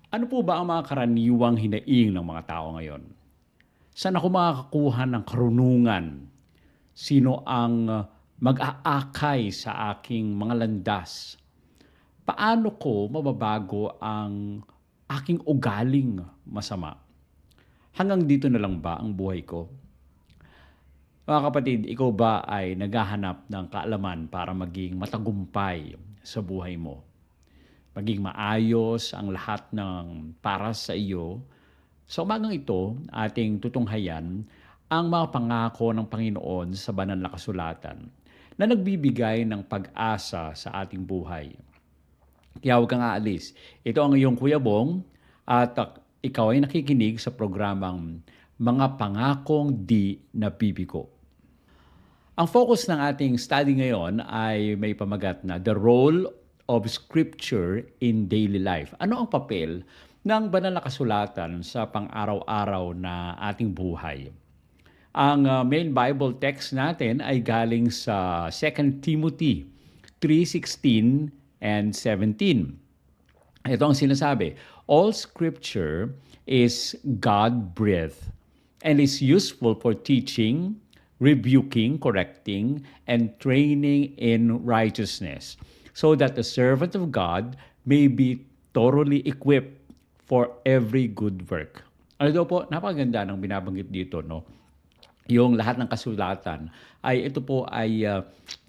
Ano po ba ang mga karaniwang hinaing ng mga tao ngayon? Saan ako makakakuha ng karunungan? Sino ang mag-aakay sa aking mga landas? Paano ko mababago ang aking ugaling masama? Hanggang dito na lang ba ang buhay ko? Mga kapatid, ikaw ba ay naghahanap ng kaalaman para maging matagumpay sa buhay mo? Maging maayos ang lahat ng para sa iyo. Sa umagang ito, ating tutunghayan ang mga pangako ng Panginoon sa banal na kasulatan na nagbibigay ng pag-asa sa ating buhay. Kaya huwag kang aalis. Ito ang iyong Kuya Bong at ikaw ay nakikinig sa programang Mga Pangakong Di Nabibigo. Ang focus ng ating study ngayon ay may pamagat na The Role of Scripture in Daily Life. Ano ang papel ng banal na kasulatan sa pang-araw-araw na ating buhay? Ang main Bible text natin ay galing sa 2 Timothy 3:16 and 17. Ito ang sinasabi, all Scripture is God-breathed and is useful for teaching, rebuking, correcting, and training in righteousness, so that the servant of God may be thoroughly equipped for every good work. Ano daw po, napakaganda ng binabanggit dito, no? Yung lahat ng kasulatan ay ito po ay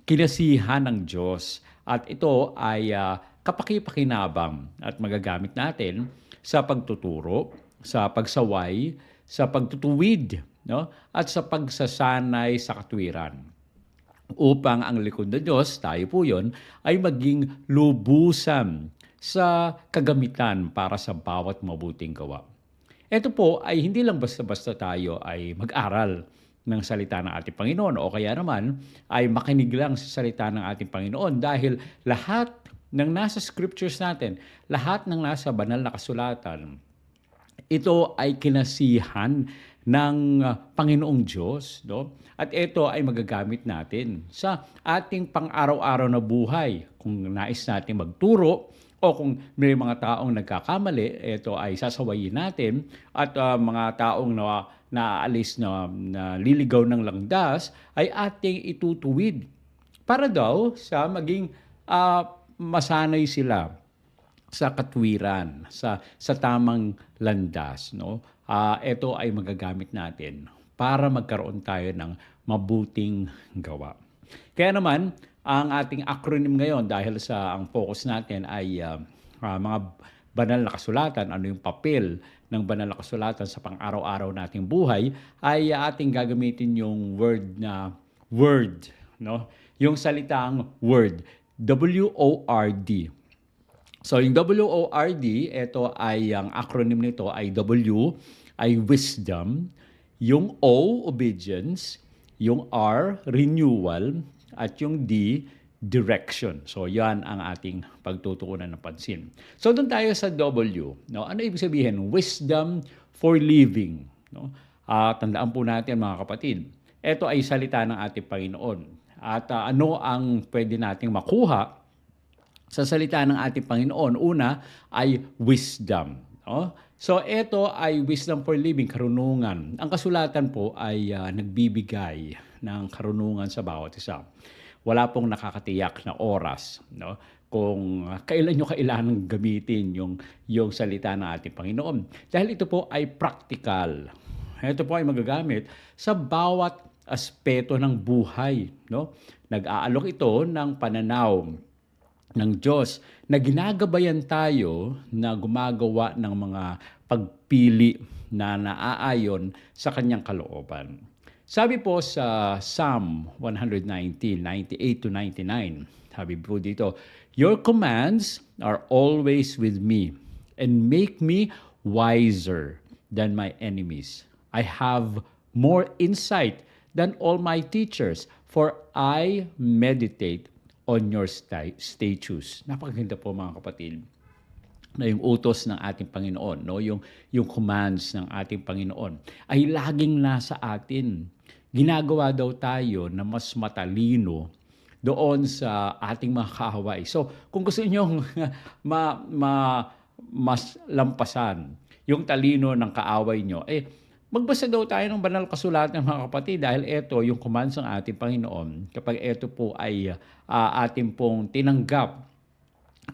kinasihan ng Diyos at ito ay kapaki-pakinabang at magagamit natin sa pagtuturo, sa pagsaway, sa pagtutuwid, no? At sa pagsasanay sa katwiran. Upang ang likod ng Diyos, tayo po yon, ay maging lubusan sa kagamitan para sa bawat mabuting gawa. Ito po ay hindi lang basta-basta tayo ay mag-aral ng salita ng ating Panginoon o kaya naman ay makinig lang sa salita ng ating Panginoon dahil lahat ng nasa scriptures natin, lahat ng nasa banal na kasulatan, ito ay kinasihan ng Panginoong Diyos. No? At ito ay magagamit natin sa ating pang-araw-araw na buhay. Kung nais natin magturo o kung may mga taong nagkakamali, ito ay sasawayin natin. At mga taong naaalis na liligaw ng langdas ay ating itutuwid para daw sa maging masanay sila sa katwiran, sa tamang landas, no? Ito ay magagamit natin para magkaroon tayo ng mabuting gawa. Kaya naman, ang ating acronym ngayon dahil sa ang focus natin ay mga banal na kasulatan, ano yung papel ng banal na kasulatan sa pang-araw-araw nating buhay, ay ating gagamitin yung word, no? Yung salitang word, W-O-R-D. So yung WORD, ito ay ang acronym nito ay W ay wisdom, yung O obedience, yung R renewal at yung D direction. So yan ang ating pagtutuunan ng pansin. So doon tayo sa W, no? Ano ibig sabihin? Wisdom for living, no? Tandaan po natin mga kapatid, ito ay salita ng ating Panginoon. At ano ang pwede nating makuha sa salita ng ating Panginoon? Una ay wisdom. No? So ito ay wisdom for living, karunungan. Ang kasulatan po ay nagbibigay ng karunungan sa bawat isa. Wala pong nakakatiyak na oras, no? Kung kailan nyo kailangan gamitin yung salita ng ating Panginoon. Dahil ito po ay practical. Ito po ay magagamit sa bawat aspeto ng buhay. No? Nag-aalok ito ng pananaw ng Diyos na ginagabayan tayo na gumagawa ng mga pagpili na naaayon sa kanyang kalooban. Sabi po sa Psalm 119, 98 to 99, sabi po dito, your commands are always with me and make me wiser than my enemies. I have more insight than all my teachers, for I meditate on your statutes. Napakaganda po mga kapatid na yung utos ng ating Panginoon, no? Yung commands ng ating Panginoon ay laging nasa atin. Ginagawa daw tayo na mas matalino doon sa ating mga kahawaay. So, kung gusto niyo mas lampasan yung talino ng kaaway nyo, magbasa daw tayo ng banal kasulatan mga kapatid dahil ito yung commands ng ating Panginoon kapag ito po ay ating pong tinanggap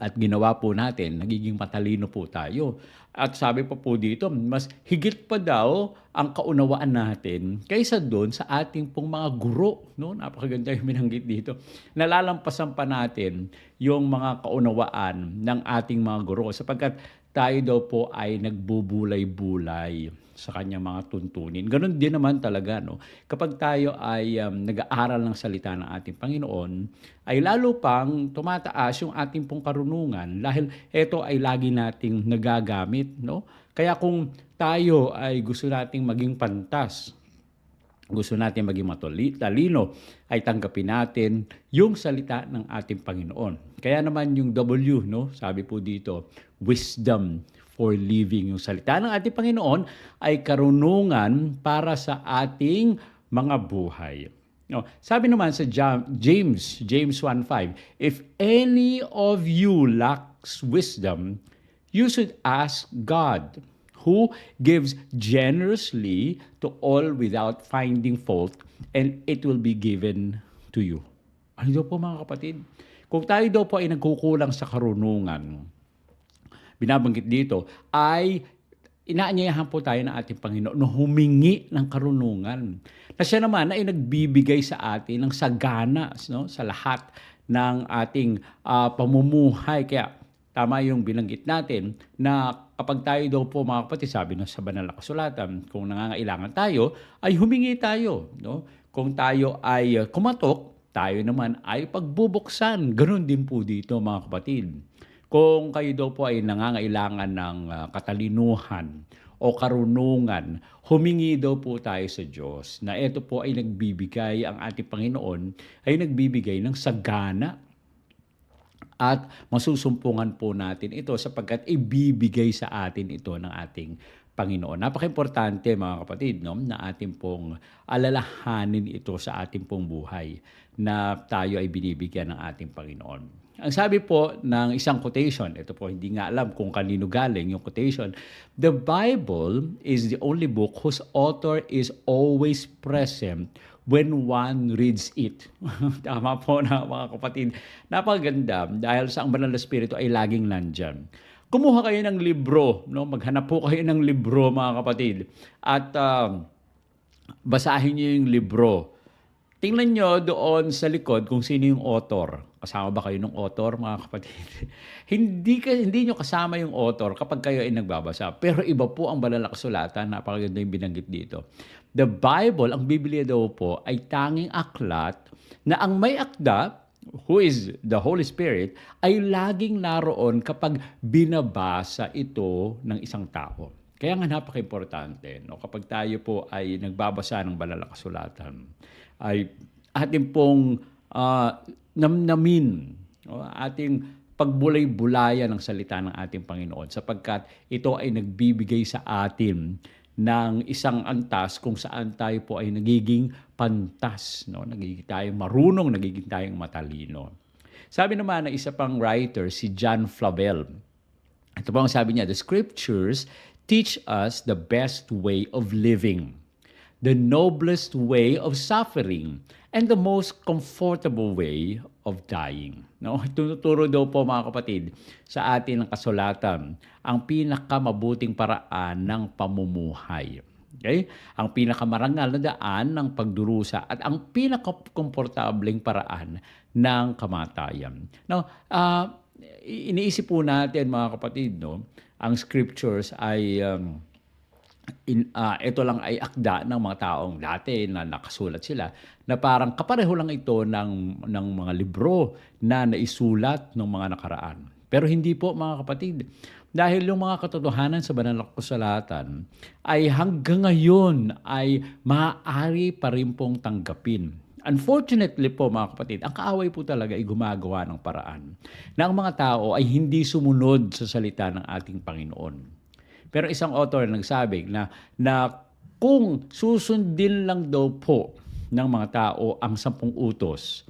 at ginawa po natin, nagiging matalino po tayo. At sabi pa po dito, mas higit pa daw ang kaunawaan natin kaysa doon sa ating pong mga guro. No? Napakaganda yung binanggit dito. Nalalampasan pa natin yung mga kaunawaan ng ating mga guro sapagkat tayo daw po ay nagbubulay-bulay sa kanyang mga tuntunin. Ganon din naman talaga, no? Kapag tayo ay nag-aaral ng salita ng ating Panginoon, ay lalo pang tumataas yung ating pong karunungan dahil ito ay lagi nating nagagamit, no? Kaya kung tayo ay gusto nating maging pantas, gusto natin maging talino, ay tanggapin natin yung salita ng ating Panginoon. Kaya naman yung W, no? Sabi po dito, wisdom for living. Yung salita ng ating Panginoon ay karunungan para sa ating mga buhay. No, sabi naman sa James 1:5, if any of you lacks wisdom, you should ask God, who gives generously to all without finding fault, and it will be given to you. Ano daw po mga kapatid? Kung tayo daw po ay nagkukulang sa karunungan, binabanggit dito, ay inaanyayahan po tayo ng ating Panginoon na humingi ng karunungan. Na siya naman ay nagbibigay sa atin ng sagana, no, sa lahat ng ating pamumuhay. Kaya tama yung binanggit natin na kapag tayo daw po mga kapatid, sabi na sa banal na kasulatan, kung nangangailangan tayo, ay humingi tayo. No? Kung tayo ay kumatok, tayo naman ay pagbubuksan. Ganon din po dito mga kapatid. Kung kayo daw po ay nangangailangan ng katalinuhan o karunungan, humingi daw po tayo sa Diyos na ito po ay nagbibigay, ang ating Panginoon ay nagbibigay ng sagana at masusumpungan po natin ito sapagkat ibibigay sa atin ito ng ating Panginoon. Napaka-importante mga kapatid, no, na ating pong alalahanin ito sa ating pong buhay na tayo ay binibigyan ng ating Panginoon. Ang sabi po ng isang quotation, ito po hindi nga alam kung kanino galing yung quotation, the Bible is the only book whose author is always present when one reads it. Tama po na mga kapatid. Napakaganda dahil sa ang banal na spirito ay laging nandyan. Kumuha kayo ng libro, no? Maghanap po kayo ng libro mga kapatid at basahin niyo yung libro. Tingnan nyo doon sa likod kung sino yung author. Kasama ba kayo ng author, mga kapatid? hindi nyo kasama yung author kapag kayo ay nagbabasa. Pero iba po ang banal na kasulatan, napakaganda yung binanggit dito. The Bible, ang Biblia daw po, ay tanging aklat na ang may akda, who is the Holy Spirit, ay laging naroon kapag binabasa ito ng isang tao. Kaya nga napaka-importante, no? Kapag tayo po ay nagbabasa ng banal na kasulatan, ay ating pong namnamin, no? Ating pagbulay-bulayan ng salita ng ating Panginoon sapagkat ito ay nagbibigay sa atin ng isang antas kung saan tayo po ay nagiging pantas, no? Nagiging tayong marunong, nagiging tayong matalino. Sabi naman ng isa pang writer, si John Flavel, ito po ang sabi niya, the scriptures teach us the best way of living, the noblest way of suffering, and the most comfortable way of dying. No? Tunuturo daw po mga kapatid sa atin ng kasulatan ang pinakamabuting paraan ng pamumuhay. Okay? Ang pinakamarangal na daan ng pagdurusa at ang pinakakomportableng paraan ng kamatayan. Now, iniisip po natin mga kapatid, no? Ang scriptures ay ito lang ay akda ng mga taong dati na nakasulat sila na parang kapareho lang ito ng mga libro na naisulat ng mga nakaraan. Pero hindi po mga kapatid. Dahil yung mga katotohanan sa banal na kasulatan ay hanggang ngayon ay maaari pa rin pong tanggapin. Unfortunately po mga kapatid, ang kaaway po talaga ay gumagawa ng paraan na ang mga tao ay hindi sumunod sa salita ng ating Panginoon. Pero isang author nagsabi na kung susundin lang daw po ng mga tao ang 10 utos,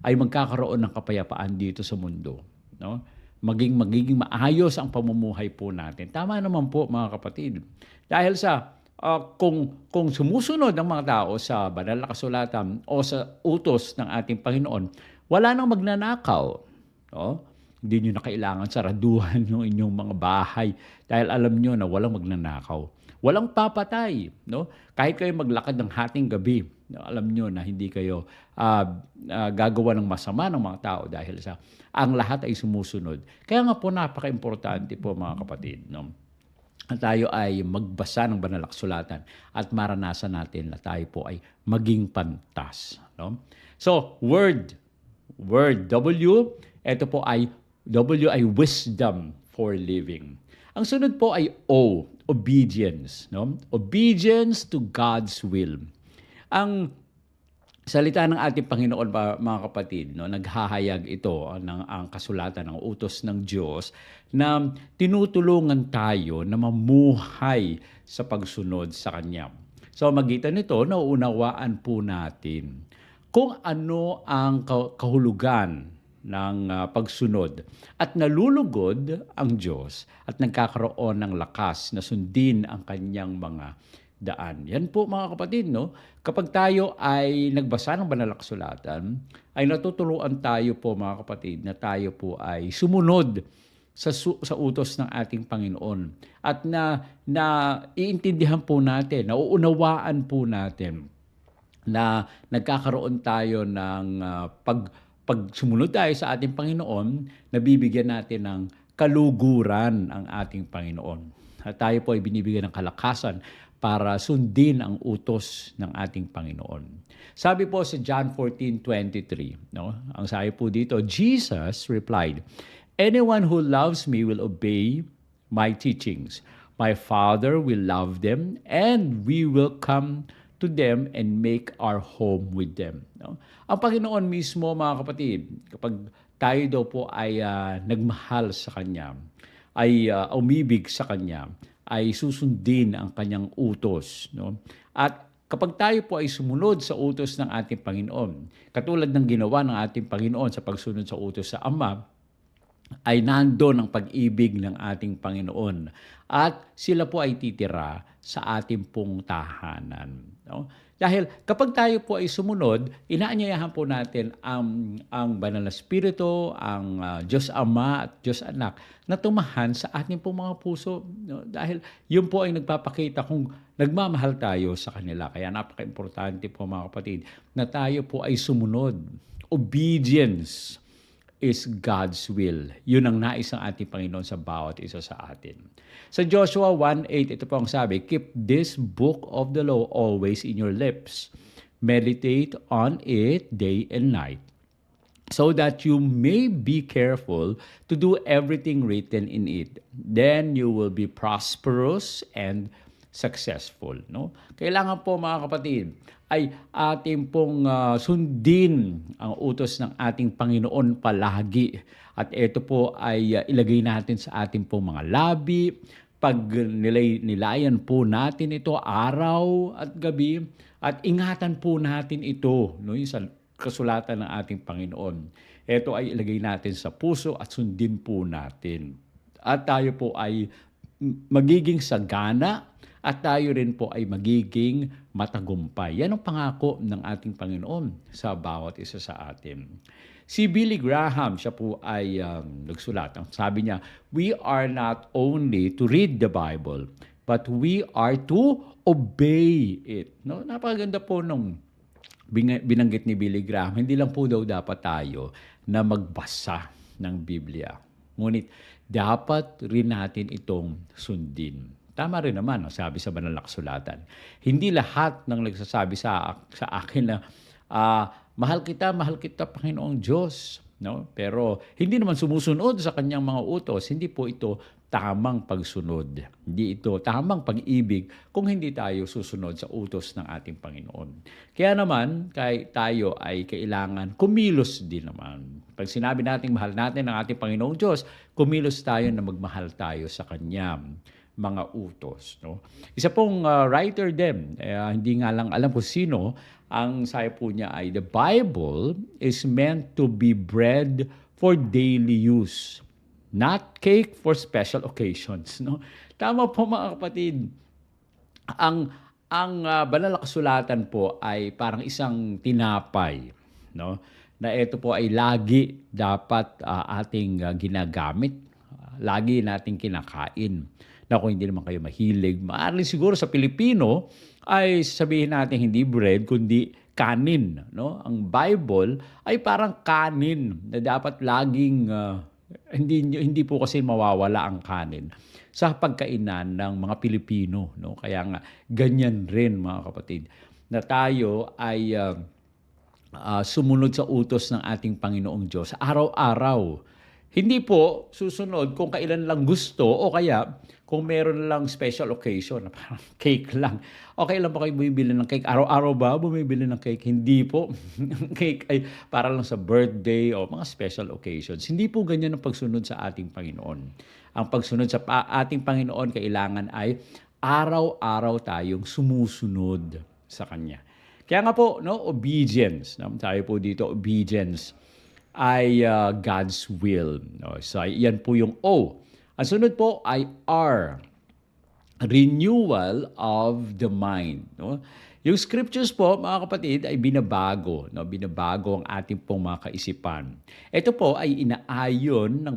ay magkakaroon ng kapayapaan dito sa mundo. No? magiging maayos ang pamumuhay po natin. Tama naman po mga kapatid. Dahil sa kung sumusunod ang mga tao sa banal na kasulatan o sa utos ng ating Panginoon, wala nang magnanakaw. No? Hindi nyo na kailangan saraduhan yung inyong mga bahay dahil alam nyo na walang magnanakaw. Walang papatay. No? Kahit kayo maglakad ng hating gabi, no? Alam nyo na hindi kayo gagawa ng masama ng mga tao dahil sa ang lahat ay sumusunod. Kaya nga po napaka-importante po mga kapatid. No? Tayo ay magbasa ng banal na kasulatan at maranasan natin na tayo po ay maging pantas. No? So, word, ito po ay, W ay wisdom for living. Ang sunod po ay O, obedience. No? Obedience to God's will. Ang salita ng ating Panginoon, mga kapatid, no, naghahayag ito ng ang kasulatan ng utos ng Diyos na tinutulungan tayo na mamuhay sa pagsunod sa Kanya. So magitan nito, nauunawaan po natin kung ano ang kahulugan ng pagsunod at nalulugod ang Diyos at nagkakaroon ng lakas na sundin ang Kanyang mga daan. Yan po mga kapatid, no? Kapag tayo ay nagbasa ng banal na kasulatan, ay natuturuan tayo po mga kapatid na tayo po ay sumunod sa utos ng ating Panginoon at na iintindihan po natin, nauunawaan po natin na nagkakaroon tayo ng pag sumunod tayo sa ating Panginoon, nabibigyan natin ng kaluguran ang ating Panginoon. At tayo po ay binibigyan ng kalakasan para sundin ang utos ng ating Panginoon. Sabi po sa John 14:23, no? Ang sabi po dito, Jesus replied, "Anyone who loves me will obey my teachings. My Father will love them, and we will come to them and make our home with them." No? Ang Panginoon mismo, mga kapatid, kapag tayo daw po ay nagmahal sa Kanya, ay umibig sa Kanya, ay susundin ang Kanyang utos. No? At kapag tayo po ay sumunod sa utos ng ating Panginoon, katulad ng ginawa ng ating Panginoon sa pagsunod sa utos sa Ama, ay nandoon ang pag-ibig ng ating Panginoon. At sila po ay titira sa ating pong tahanan. No? Dahil kapag tayo po ay sumunod, inaanyayahan po natin ang Banal na Espiritu, ang Diyos Ama at Diyos Anak na tumahan sa ating pong mga puso. No? Dahil yun po ay nagpapakita kung nagmamahal tayo sa kanila. Kaya napaka-importante po mga kapatid na tayo po ay sumunod. Obedience is God's will. Yun ang nais ng ating Panginoon sa bawat isa sa atin. Sa Joshua 1:8, ito po ang sabi, "Keep this book of the law always in your lips. Meditate on it day and night, so that you may be careful to do everything written in it. Then you will be prosperous and successful." No? Kailangan po mga kapatid ay ating pong sundin ang utos ng ating Panginoon palagi. At ito po ay ilagay natin sa ating pong mga labi. Pag nilayan po natin ito araw at gabi at ingatan po natin ito, no, yung sa kasulatan ng ating Panginoon. Ito ay ilagay natin sa puso at sundin po natin. At tayo po ay magiging sagana at tayo rin po ay magiging matagumpay. Yan ang pangako ng ating Panginoon sa bawat isa sa atin. Si Billy Graham, siya po ay nagsulat. Ang sabi niya, "We are not only to read the Bible, but we are to obey it." No? Napakaganda po nung binanggit ni Billy Graham. Hindi lang po daw dapat tayo na magbasa ng Biblia. Ngunit dapat rin natin itong sundin. Tama rin naman, sabi sa banal na kasulatan. Hindi lahat ng nagsasabi sa akin na mahal kita, Panginoong Diyos. No? Pero hindi naman sumusunod sa kanyang mga utos. Hindi po ito tamang pagsunod. Hindi ito tamang pag-ibig kung hindi tayo susunod sa utos ng ating Panginoon. Kaya naman, tayo ay kailangan kumilos din naman. Pag sinabi natin mahal natin ang ating Panginoong Diyos, kumilos tayo na magmahal tayo sa Kanya mga utos. No? Isa pong writer din, hindi nga lang alam kung sino, ang sabi po niya ay, "The Bible is meant to be bread for daily use, not cake for special occasions, no? Tama po mga kapatid. Ang banal na kasulatan po ay parang isang tinapay, no? Na ito po ay lagi dapat ating ginagamit, lagi nating kinakain. Na kung hindi naman kayo mahilig, maaari siguro sa Pilipino ay sabihin natin hindi bread kundi kanin, no? Ang Bible ay parang kanin na dapat laging hindi po kasi mawawala ang kanin sa pagkainan ng mga Pilipino, no? Kaya nga ganyan rin mga kapatid na tayo ay sumunod sa utos ng ating Panginoong Diyos araw-araw. Hindi po susunod kung kailan lang gusto o kaya kung meron lang special occasion, parang cake lang. Okay lang ba kayo bumibili ng cake? Araw-araw ba bumibili ng cake? Hindi po. Cake ay para lang sa birthday o mga special occasions. Hindi po ganyan ang pagsunod sa ating Panginoon. Ang pagsunod sa ating Panginoon kailangan ay araw-araw tayong sumusunod sa Kanya. Kaya nga po, no, obedience. No? Tayo po dito, obedience ay God's will. No? So, yan po yung O. Ang sunod po ay R, renewal of the mind. No? Yung scriptures po, mga kapatid, ay binabago. No? Binabago ang ating pong mga kaisipan. Ito po ay inaayon ng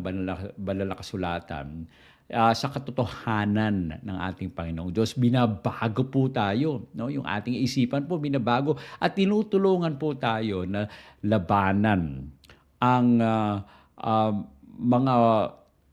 banal na kasulatan sa katotohanan ng ating Panginoong Diyos. Binabago po tayo. No? Yung ating isipan po binabago at tinutulungan po tayo na labanan ang mga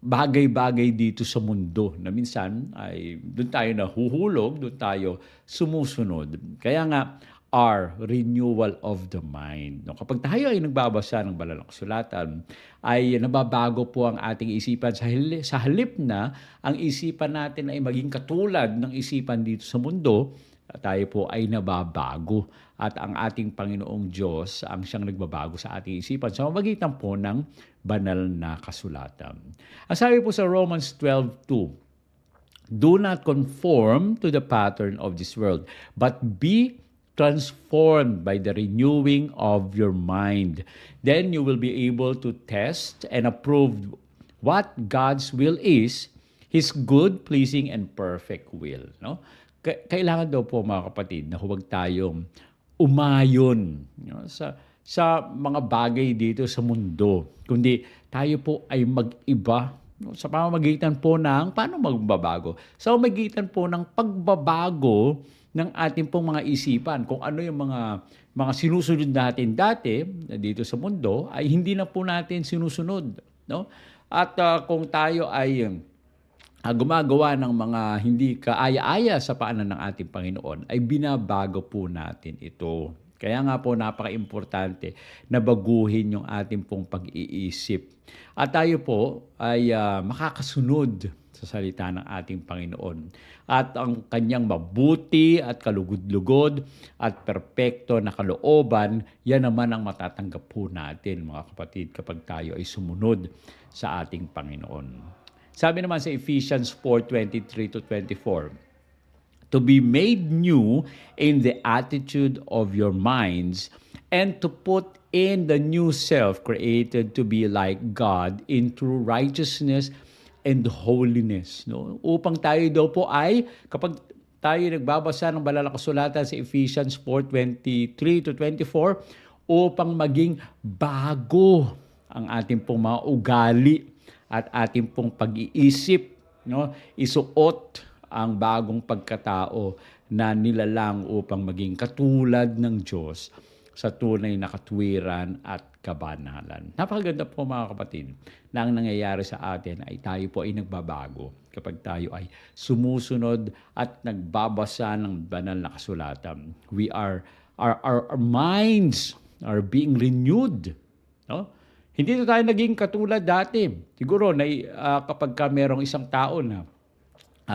bagay-bagay dito sa mundo na minsan ay doon tayo nahuhulog, doon tayo sumusunod. Kaya nga, R, renewal of the mind. No, kapag tayo ay nagbabasa ng banal na kasulatan, ay nababago po ang ating isipan sa halip na ang isipan natin ay maging katulad ng isipan dito sa mundo, tayo po ay nababago at ang ating Panginoong Diyos ang siyang nagbabago sa ating isipan sa pamamagitan po ng banal na kasulatan. Ang sabi po sa Romans 12:2, do not conform to the pattern of this world, but be transformed by the renewing of your mind. Then you will be able to test and approve what God's will is, His good, pleasing, and perfect will. No? Kailangan daw po mga kapatid na huwag tayong umayon, no, sa mga bagay dito sa mundo, kundi tayo po ay mag-iba, no, sa pamamagitan po ng paano magbabago? Sa pamamagitan po ng pagbabago ng ating pong mga isipan. Kung ano yung mga sinusunod natin dati dito sa mundo ay hindi na po natin sinusunod, no? At kung tayo ay gumagawa ng mga hindi kaaya-aya sa paanan ng ating Panginoon, ay binabago po natin ito. Kaya nga po napaka-importante na baguhin yung ating pong pag-iisip. At tayo po ay makakasunod sa salita ng ating Panginoon. At ang kanyang mabuti at kalugod-lugod at perpekto na kalooban, yan naman ang matatanggap po natin mga kapatid kapag tayo ay sumunod sa ating Panginoon. Sabi naman sa Ephesians 4:23-24, to be made new in the attitude of your minds and to put in the new self created to be like God in true righteousness and holiness. No? Upang tayo daw po ay, kapag tayo nagbabasa ng banal na kasulatan sa Ephesians 4:23-24, upang maging bago ang ating pong mga ugali at ating pong pag-iisip, no? Isuot ang bagong pagkatao na nilalang upang maging katulad ng Diyos sa tunay na katwiran at kabanalan. Napakaganda po mga kapatid na ang nangyayari sa atin ay tayo po ay nagbabago kapag tayo ay sumusunod at nagbabasa ng banal na kasulatan. Our minds are being renewed, no? Hindi na tayo naging katulad dati. Siguro kapag merong isang tao na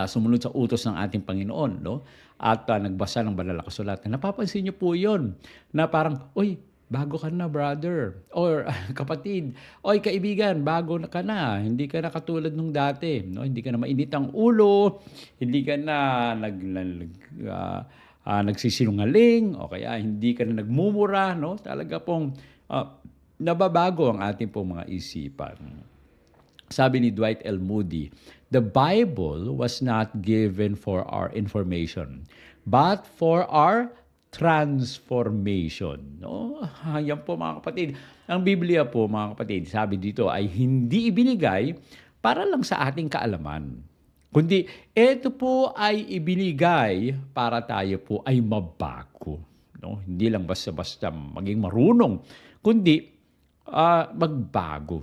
sumunod sa utos ng ating Panginoon, no? At nagbasa ng banal na kasulatan, napapansin niyo po yun na parang, uy, bago ka na, brother. Or kapatid, oy, kaibigan, bago ka na. Hindi ka na katulad nung dati. No? Hindi ka na mainit ang ulo. Hindi ka na nagsisinungaling. O kaya hindi ka na nagmumura. No? Talaga pong nababago ang ating pong mga isipan. Sabi ni Dwight L. Moody, "The Bible was not given for our information, but for our transformation." No? Yan po mga kapatid. Ang Biblia po mga kapatid, sabi dito ay hindi ibinigay para lang sa ating kaalaman. Kundi ito po ay ibinigay para tayo po ay mabago. No? Hindi lang basta-basta maging marunong, kundi magbago.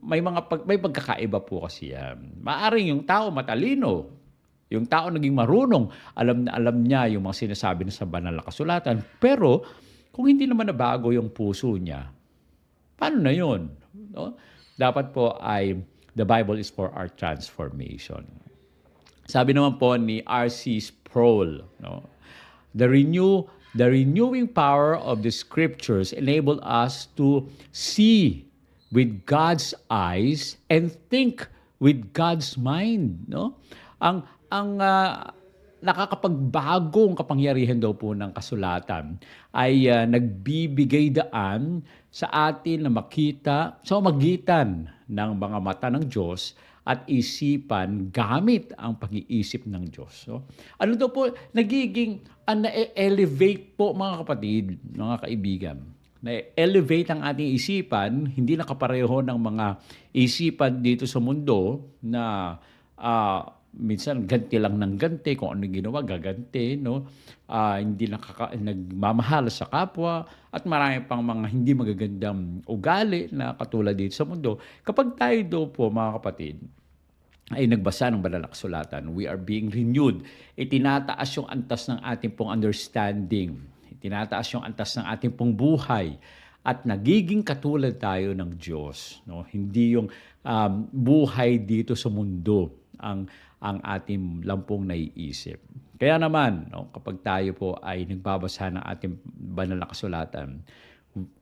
May pagkakaiba po kasi yan. Maaring yung tao matalino, yung tao naging marunong, alam na alam niya yung mga sinasabi na sa banal na kasulatan, pero kung hindi naman nabago yung puso niya, paano na yun? No? Dapat po ay the Bible is for our transformation. Sabi naman po ni R.C. Sproul, no? The renewing power of the scriptures enable us to see with God's eyes and think with God's mind, no? Ang nakakapagbagong kapangyarihan daw po ng kasulatan ay nagbibigay daan sa atin na makita sa magitan ng mga mata ng Diyos at isipan gamit ang pag-iisip ng Diyos. So, ano daw po, nagiging na-elevate po mga kapatid, mga kaibigan. Na-elevate ang ating isipan, hindi nakapareho ng mga isipan dito sa mundo na minsan ganti lang ng ganti, kung ano ginawa, gaganti, no? Hindi nagmamahal sa kapwa, at marami pang mga hindi magagandang ugali na katulad dito sa mundo. Kapag tayo daw po, mga kapatid, ay nagbasa ng banal na kasulatan, we are being renewed. Itinataas yung antas ng ating pong understanding. Itinataas yung antas ng ating pong buhay. At nagiging katulad tayo ng Diyos. No? Hindi yung buhay dito sa mundo ang ating lampong naiisip. Kaya naman, no, kapag tayo po ay nagbabasa ng ating banal na kasulatan,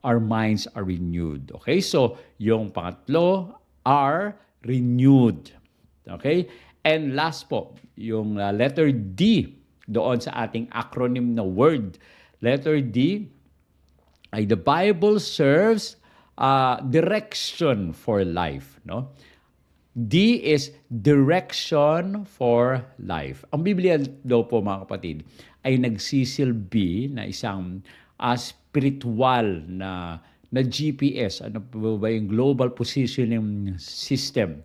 our minds are renewed. Okay? So, yung pangatlo, are renewed. Okay? And last po, yung letter D doon sa ating acronym na word. Letter D ay the Bible serves direction for life, no? D is direction for life. Ang Biblia daw po mga kapatid ay nagsisilbi na isang spiritual na GPS. Ano po ba yung Global Positioning System?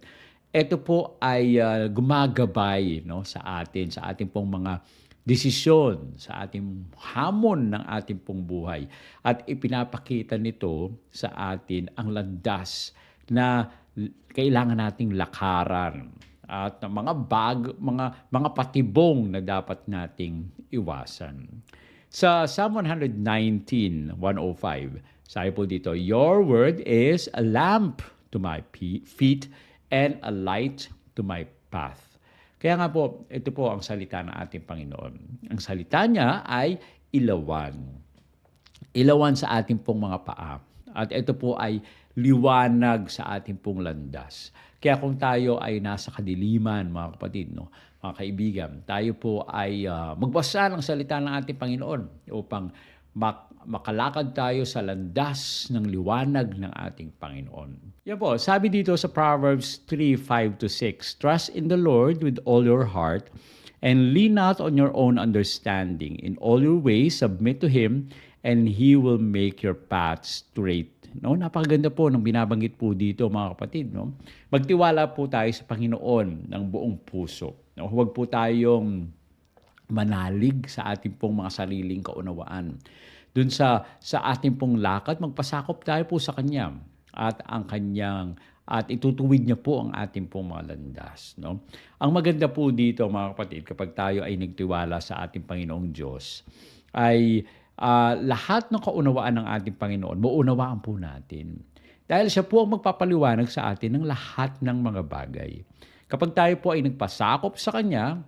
Ito po ay gumagabay, no, sa ating pong mga desisyon, sa ating hamon ng ating pong buhay. At ipinapakita nito sa atin ang landas na kailangan nating lakaran at mga patibong na dapat nating iwasan. Sa Psalm 119:105, sabi po dito, "Your word is a lamp to my feet and a light to my path." Kaya nga po, ito po ang salita ng ating Panginoon. Ang salita niya ay ilawan. Ilawan sa ating pong mga paa. At ito po ay liwanag sa ating pong landas. Kaya kung tayo ay nasa kadiliman, mga kapatid, no, mga kaibigan, tayo po ay magbasa ng salita ng ating Panginoon upang makalakad tayo sa landas ng liwanag ng ating Panginoon. Yan po, sabi dito sa Proverbs 3:5-6, "Trust in the Lord with all your heart and lean not on your own understanding. In all your ways, submit to Him, and He will make your paths straight." No, napakaganda po ng binabanggit po dito mga kapatid, no? Magtiwala po tayo sa Panginoon ng buong puso. No? Huwag po tayong manalig sa ating pong mga sariling kaunawaan. Doon sa ating pong lakad, magpasakop tayo po sa Kanya at itutuwid niya po ang ating pong mga landas, no? Ang maganda po dito mga kapatid, kapag tayo ay nagtiwala sa ating Panginoong Diyos, ay lahat ng kaunawaan ng ating Panginoon, maunawaan po natin. Dahil siya po ang magpapaliwanag sa atin ng lahat ng mga bagay. Kapag tayo po ay nagpasakop sa Kanya,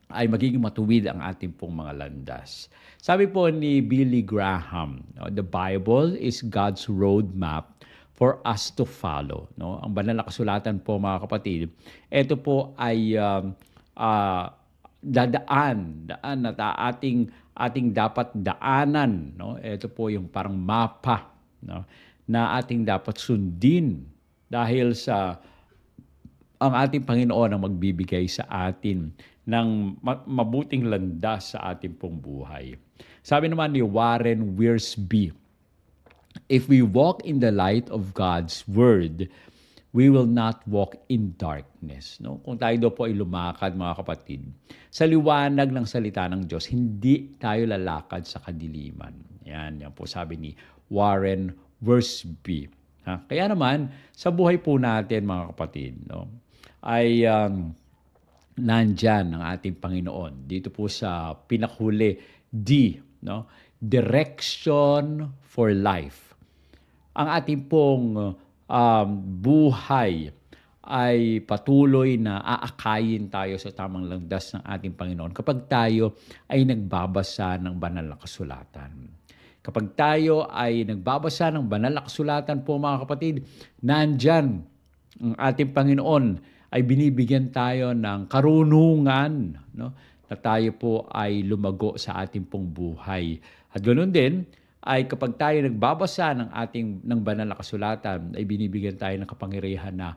ay magiging matuwid ang ating pong mga landas. Sabi po ni Billy Graham, no, the Bible is God's roadmap for us to follow. No? Ang banal na kasulatan po mga kapatid, ito po ay daan na ating dapat daanan, no? Ito po yung parang mapa, no, na ating dapat sundin dahil sa ang ating Panginoon ang magbibigay sa atin ng mabuting landas sa ating pong buhay. Sabi naman ni Warren Wiersbe, if we walk in the light of God's Word, we will not walk in darkness. No? Kung tayo daw po ay lumakad, mga kapatid, sa liwanag ng salita ng Diyos, hindi tayo lalakad sa kadiliman. Yan po sabi ni Warren Wiersbe. Kaya naman, sa buhay po natin, mga kapatid, no, ay nandyan ang ating Panginoon. Dito po sa pinakhuli, D, no? Direction for life. Ang ating pong buhay ay patuloy na aakayin tayo sa tamang landas ng ating Panginoon kapag tayo ay nagbabasa ng banal na kasulatan. Kapag tayo ay nagbabasa ng banal na kasulatan po, mga kapatid, nandyan ang ating Panginoon ay binibigyan tayo ng karunungan, no, na tayo po ay lumago sa ating pong buhay. At ganoon din, ay kapag tayo nagbabasa ng banal na kasulatan, ay binibigyan tayo ng kapangyarihan na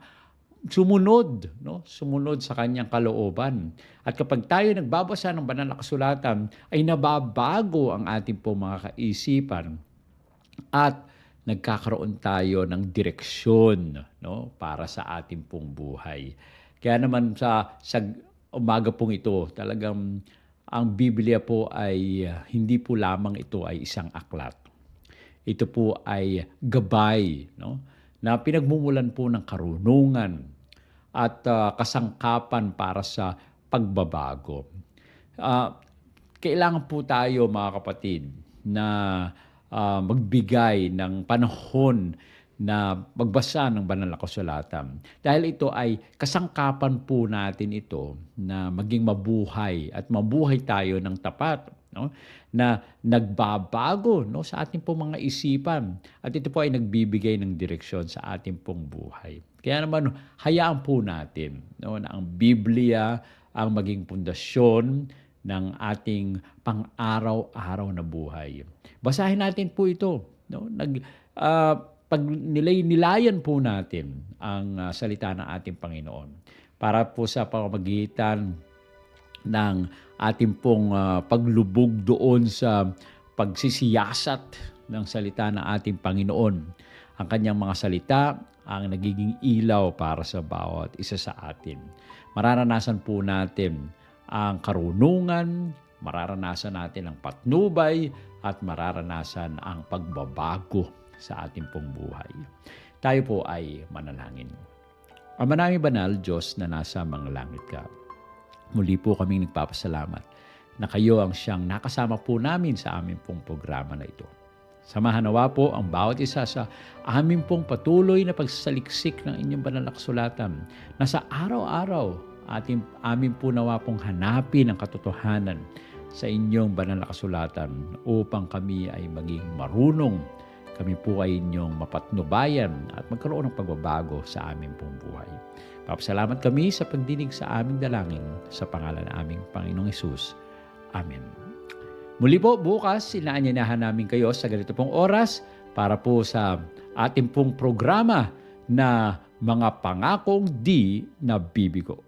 sumunod, no? Sumunod sa kanyang kalooban. At kapag tayo nagbabasa ng banal na kasulatan, ay nababago ang ating pong mga kaisipan at nagkakaroon tayo ng direksyon, no, para sa ating pong buhay. Kaya naman sa umaga pong ito, talagang ang Biblia po ay hindi po lamang ito ay isang aklat. Ito po ay gabay, no, na pinagmumulan po ng karunungan at kasangkapan para sa pagbabago. Kailangan po tayo, mga kapatid, na magbigay ng panahon na magbasa ng banal na kasulatan. Dahil ito ay kasangkapan po natin ito na maging mabuhay at mabuhay tayo ng tapat, no? Na nagbabago, no, sa ating pong mga isipan. At ito po ay nagbibigay ng direksyon sa ating pong buhay. Kaya naman, hayaan po natin, no, na ang Biblia ang maging pundasyon ng ating pang-araw-araw na buhay. Basahin natin po ito, no? Pag nilayan po natin ang salita ng ating Panginoon para po sa pamamagitan ng ating pong paglubog doon sa pagsisiyasat ng salita ng ating Panginoon. Ang kanyang mga salita ang nagiging ilaw para sa bawat isa sa atin. Mararanasan po natin ang karunungan, mararanasan natin ang patnubay, at mararanasan ang pagbabago sa ating pong buhay. Tayo po ay manalangin. Ama naming banal, Diyos na nasa mga langit ka, muli po kaming nagpapasalamat na kayo ang siyang nakasama po namin sa aming pong programa na ito. Samahan nawa po ang bawat isa sa aming pong patuloy na pagsasaliksik ng inyong banal na kasulatan na sa araw-araw amin po nawa pong hanapin ang katotohanan sa inyong banal na kasulatan upang kami ay maging marunong, kami po ay inyong mapatnubayan at magkaroon ng pagbabago sa aming pong buhay. Papasalamat kami sa pagdinig sa aming dalangin sa pangalan ng aming Panginoong Hesus. Amen. Muli po, bukas, inaanyanahan namin kayo sa ganito pong oras para po sa ating pong programa na Mga Pangakong Di Nabibigo.